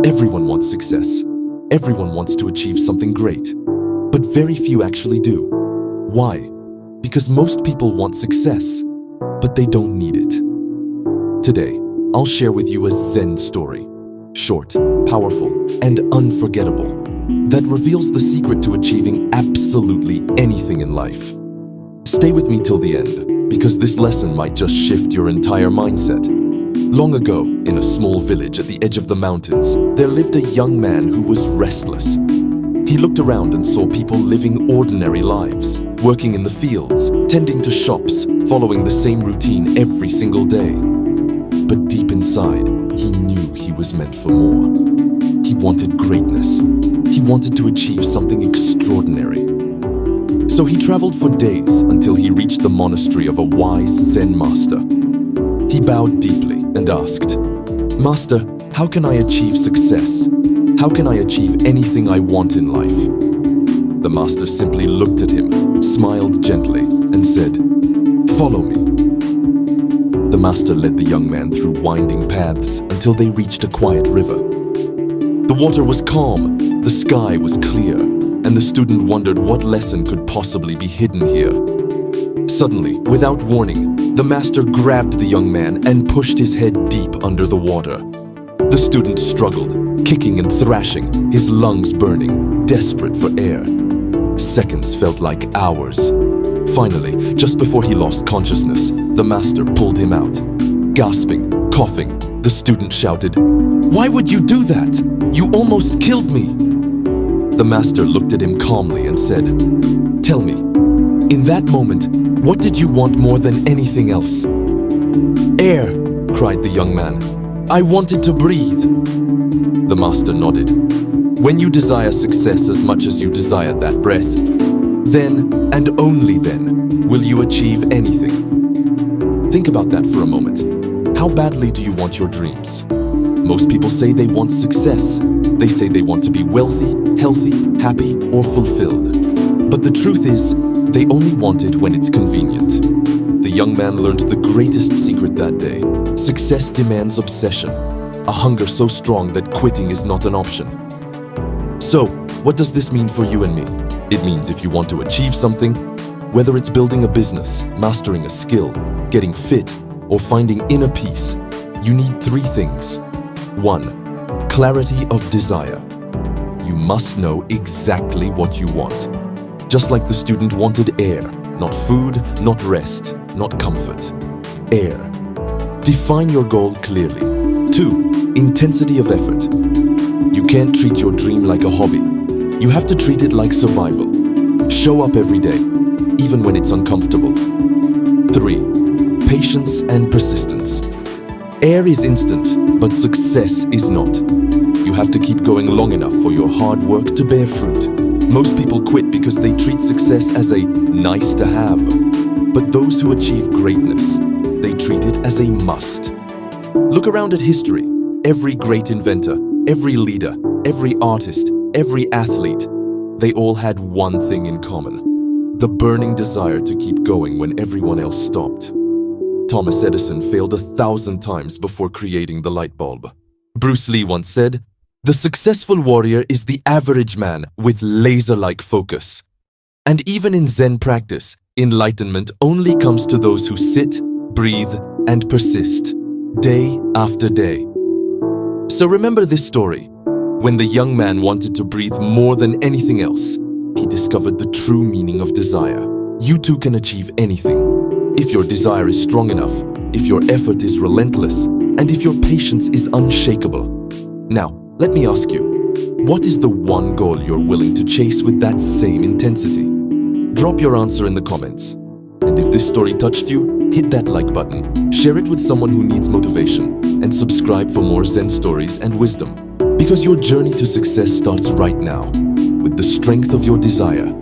Everyone wants success. Everyone wants to achieve something great. But very few actually do. Why? Because most people want success, but they don't need it. Today, I'll share with you a Zen story. Short, powerful, and unforgettable. That reveals the secret to achieving absolutely anything in life. Stay with me till the end, because this lesson might just shift your entire mindset. Long ago, in a small village at the edge of the mountains, there lived a young man who was restless. He looked around and saw people living ordinary lives, working in the fields, tending to shops, following the same routine every single day. But deep inside, he knew he was meant for more. He wanted greatness. He wanted to achieve something extraordinary. So he traveled for days until he reached the monastery of a wise Zen master. He bowed deeply and asked, "Master, how can I achieve success? How can I achieve anything I want in life?" The master simply looked at him, smiled gently, and said, "Follow me." The master led the young man through winding paths until they reached a quiet river. The water was calm, the sky was clear, and the student wondered what lesson could possibly be hidden here. Suddenly, without warning, the master grabbed the young man and pushed his head deep under the water. The student struggled, kicking and thrashing, his lungs burning, desperate for air. Seconds felt like hours. Finally, just before he lost consciousness, the master pulled him out. Gasping, coughing, the student shouted, "Why would you do that? You almost killed me!" The master looked at him calmly and said, "Tell me, in that moment, what did you want more than anything else?" "Air," cried the young man. "I wanted to breathe." The master nodded. "When you desire success as much as you desire that breath, then, and only then, will you achieve anything." Think about that for a moment. How badly do you want your dreams? Most people say they want success. They say they want to be wealthy, healthy, happy, or fulfilled. But the truth is, they only want it when it's convenient. The young man learned the greatest secret that day. Success demands obsession, a hunger so strong that quitting is not an option. So, what does this mean for you and me? It means if you want to achieve something, whether it's building a business, mastering a skill, getting fit, or finding inner peace, you need three things. 1. Clarity of desire. You must know exactly what you want. Just like the student wanted air, not food, not rest, not comfort. Air. Define your goal clearly. 2. Intensity of effort. You can't treat your dream like a hobby. You have to treat it like survival. Show up every day, even when it's uncomfortable. 3. Patience and persistence. Air is instant, but success is not. You have to keep going long enough for your hard work to bear fruit. Most people quit because they treat success as a nice to have. But those who achieve greatness, they treat it as a must. Look around at history. Every great inventor, every leader, every artist, every athlete, they all had one thing in common: the burning desire to keep going when everyone else stopped. Thomas Edison failed 1,000 times before creating the light bulb. Bruce Lee once said, "The successful warrior is the average man with laser-like focus." And even in Zen practice, enlightenment only comes to those who sit, breathe, and persist, day after day. So remember this story. When the young man wanted to breathe more than anything else, he discovered the true meaning of desire. You too can achieve anything. If your desire is strong enough, if your effort is relentless, and if your patience is unshakable. Now, let me ask you, what is the one goal you're willing to chase with that same intensity? Drop your answer in the comments. And if this story touched you, hit that like button, share it with someone who needs motivation, and subscribe for more Zen stories and wisdom. Because your journey to success starts right now, with the strength of your desire.